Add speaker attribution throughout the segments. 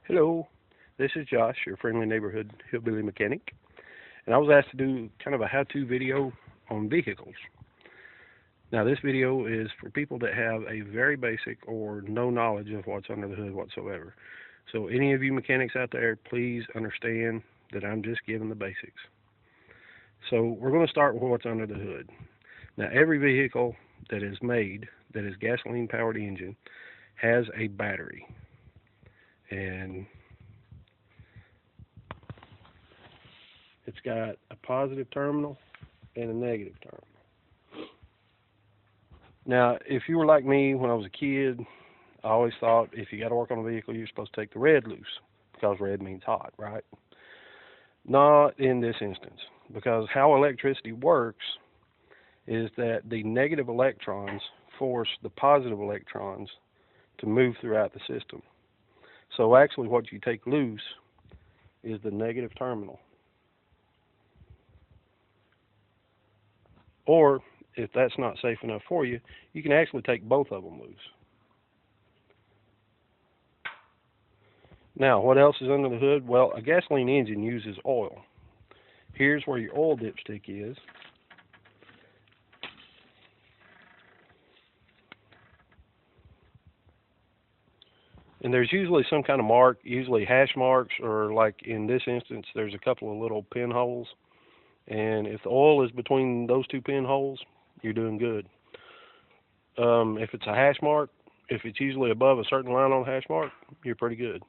Speaker 1: Hello, this is Josh, your friendly neighborhood hillbilly mechanic, and I was asked to do kind of a how-to video on vehicles. Now, this video is for people that have a very basic or no knowledge of what's under the hood whatsoever. So any of you mechanics out there, please understand that I'm just giving the basics. So we're going to start with what's under the hood. Now, every vehicle that is made that is gasoline-powered engine has a battery. And it's got a positive terminal and a negative terminal. Now, if you were like me when I was a kid, I always thought if you got to work on a vehicle, you're supposed to take the red loose because red means hot, right? Not in this instance, because how electricity works is that the negative electrons force the positive electrons to move throughout the system. So actually what you take loose is the negative terminal. Or if that's not safe enough for you, you can actually take both of them loose. Now, what else is under the hood? Well, a gasoline engine uses oil. Here's where your oil dipstick is. And there's usually some kind of mark, usually hash marks, or like in this instance, there's a couple of little pinholes. And if the oil is between those two pinholes, you're doing good. If it's a hash mark, if it's usually above a certain line on the hash mark, you're pretty good.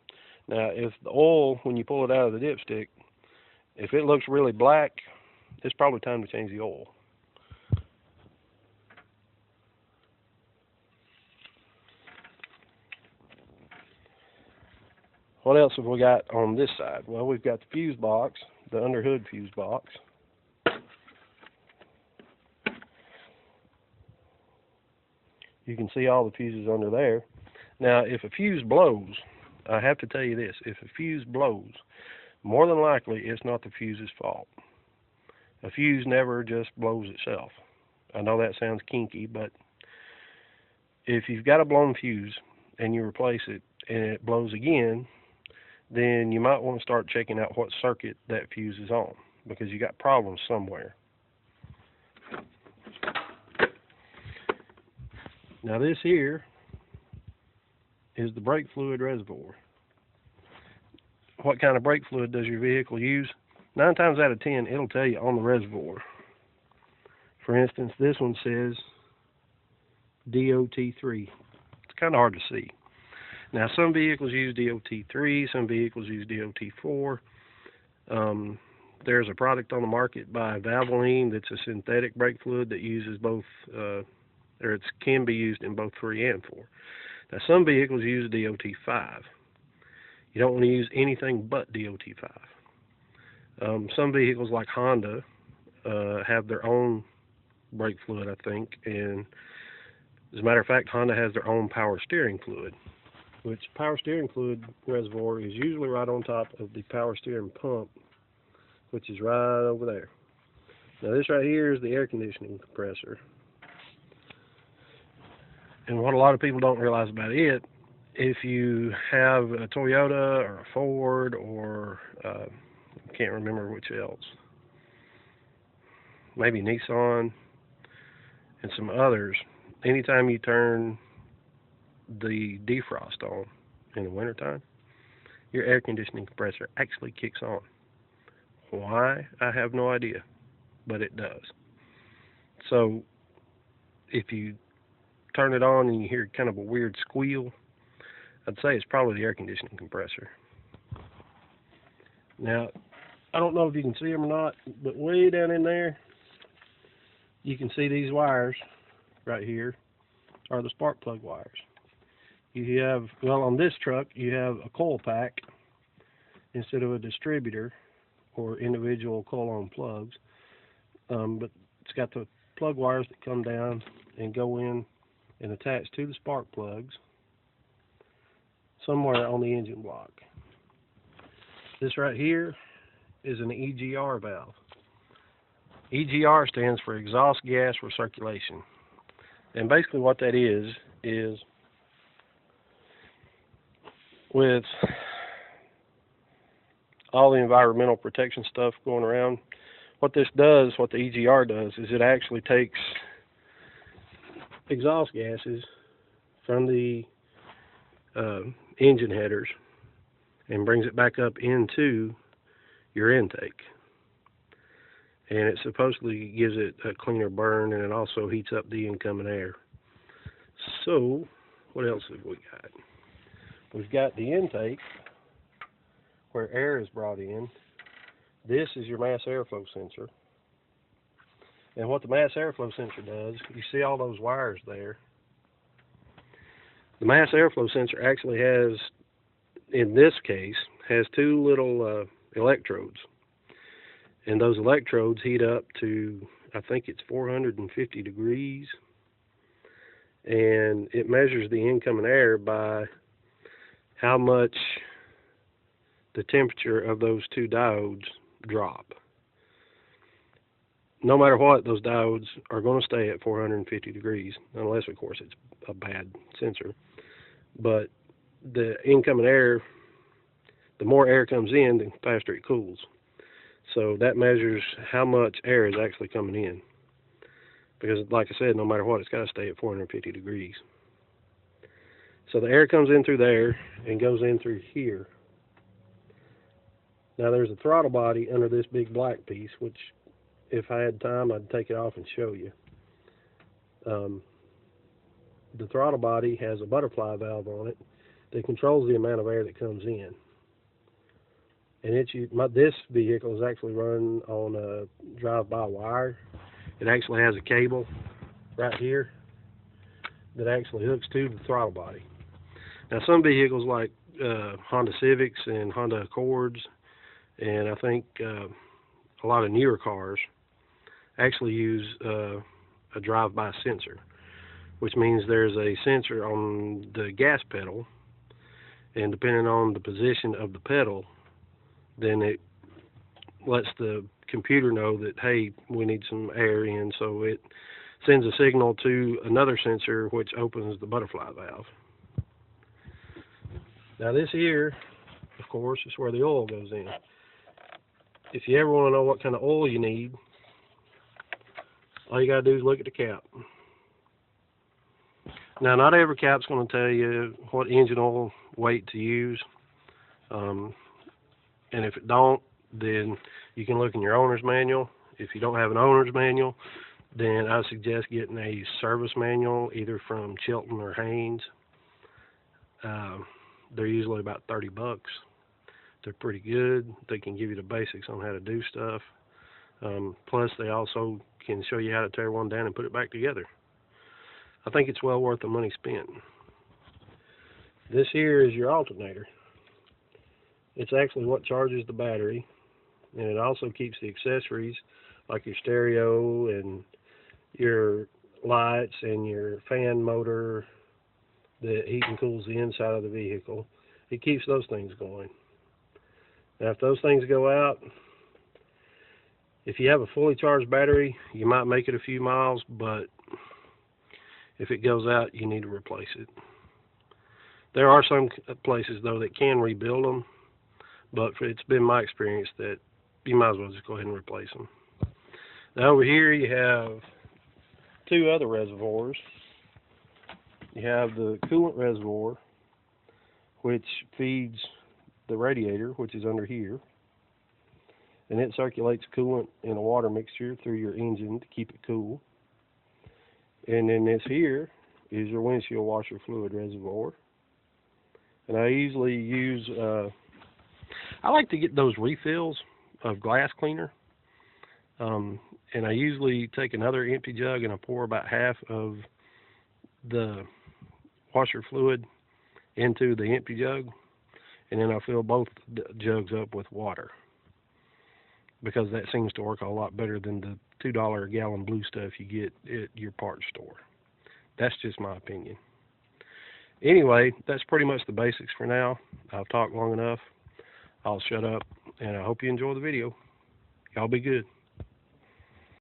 Speaker 1: Now, if the oil, when you pull it out of the dipstick, if it looks really black, it's probably time to change the oil. What else have we got on this side? Well, we've got the fuse box, the underhood fuse box. You can see all the fuses under there. Now, if a fuse blows, I have to tell you this, if a fuse blows, more than likely it's not the fuse's fault. A fuse never just blows itself. I know that sounds kinky, but if you've got a blown fuse and you replace it and it blows again, then you might want to start checking out what circuit that fuse is on, because you got problems somewhere. Now this here is the brake fluid reservoir. What kind of brake fluid does your vehicle use? 9 times out of 10, it'll tell you on the reservoir. For instance, this one says DOT3. It's kind of hard to see. Now, some vehicles use DOT3, some vehicles use DOT4. There's a product on the market by Valvoline that's a synthetic brake fluid that uses both, or it can be used in both 3 and 4. Now, some vehicles use DOT5. You don't want to use anything but DOT5. Some vehicles like Honda have their own brake fluid, I think, and as a matter of fact, Honda has their own power steering fluid, which power steering fluid reservoir is usually right on top of the power steering pump, which is right over there. Now this right here is the air conditioning compressor. And what a lot of people don't realize about it, if you have a Toyota or a Ford or I can't remember which else, maybe Nissan and some others, anytime you turn the defrost on in the wintertime, your air conditioning compressor actually kicks on. Why? I have no idea, but it does. So if you turn it on and you hear kind of a weird squeal, I'd say it's probably the air conditioning compressor. Now, I don't know if you can see them or not, but way down in there, you can see these wires right here are the spark plug wires. You have, well, on this truck, you have a coil pack instead of a distributor or individual coil-on plugs. But it's got the plug wires that come down and go in and attach to the spark plugs somewhere on the engine block. This right here is an EGR valve. EGR stands for exhaust gas recirculation. And basically what that is with all the environmental protection stuff going around. What this does, what the EGR does, is it actually takes exhaust gases from the engine headers and brings it back up into your intake. And it supposedly gives it a cleaner burn, and it also heats up the incoming air. So, what else have we got? We've got the intake, where air is brought in. This is your mass airflow sensor. And what the mass airflow sensor does, you see all those wires there. The mass airflow sensor actually has, in this case, has two little electrodes. And those electrodes heat up to, I think it's 450 degrees. And it measures the incoming air by how much the temperature of those two diodes drop. No matter what, those diodes are going to stay at 450 degrees, unless, of course, it's a bad sensor. But the incoming air, the more air comes in, the faster it cools. So that measures how much air is actually coming in. Because, like I said, no matter what, it's got to stay at 450 degrees. So the air comes in through there and goes in through here. Now there's a throttle body under this big black piece, which if I had time I'd take it off and show you. The throttle body has a butterfly valve on it that controls the amount of air that comes in. And this vehicle is actually run on a drive-by-wire. It actually has a cable right here that actually hooks to the throttle body. Now some vehicles like Honda Civics and Honda Accords, and I think a lot of newer cars actually use a drive-by sensor, which means there's a sensor on the gas pedal, and depending on the position of the pedal, then it lets the computer know that, hey, we need some air in, so it sends a signal to another sensor which opens the butterfly valve. Now this here, of course, is where the oil goes in. If you ever want to know what kind of oil you need, all you got to do is look at the cap. Now, not every cap's going to tell you what engine oil weight to use. And if it don't, then you can look in your owner's manual. If you don't have an owner's manual, then I suggest getting a service manual, either from Chilton or Haynes. They're usually about $30. They're pretty good. They can give you the basics on how to do stuff. Plus, they also can show you how to tear one down and put it back together. I think it's well worth the money spent. This here is your alternator. It's actually what charges the battery, and it also keeps the accessories like your stereo and your lights and your fan motor that heat and cools the inside of the vehicle. It keeps those things going. Now, if those things go out, if you have a fully charged battery, you might make it a few miles, but if it goes out, you need to replace it. There are some places, though, that can rebuild them, but it's been my experience that you might as well just go ahead and replace them. Now, over here, you have two other reservoirs. You have the coolant reservoir, which feeds the radiator, which is under here, and it circulates coolant in a water mixture through your engine to keep it cool. And then this here is your windshield washer fluid reservoir. And I usually use, I like to get those refills of glass cleaner. And I usually take another empty jug and I pour about half of the washer fluid into the empty jug. And then I fill both jugs up with water, because that seems to work a lot better than the $2 a gallon blue stuff you get at your parts store. That's just my opinion. Anyway, that's pretty much the basics for now. I've talked long enough. I'll shut up, and I hope you enjoy the video. Y'all be good.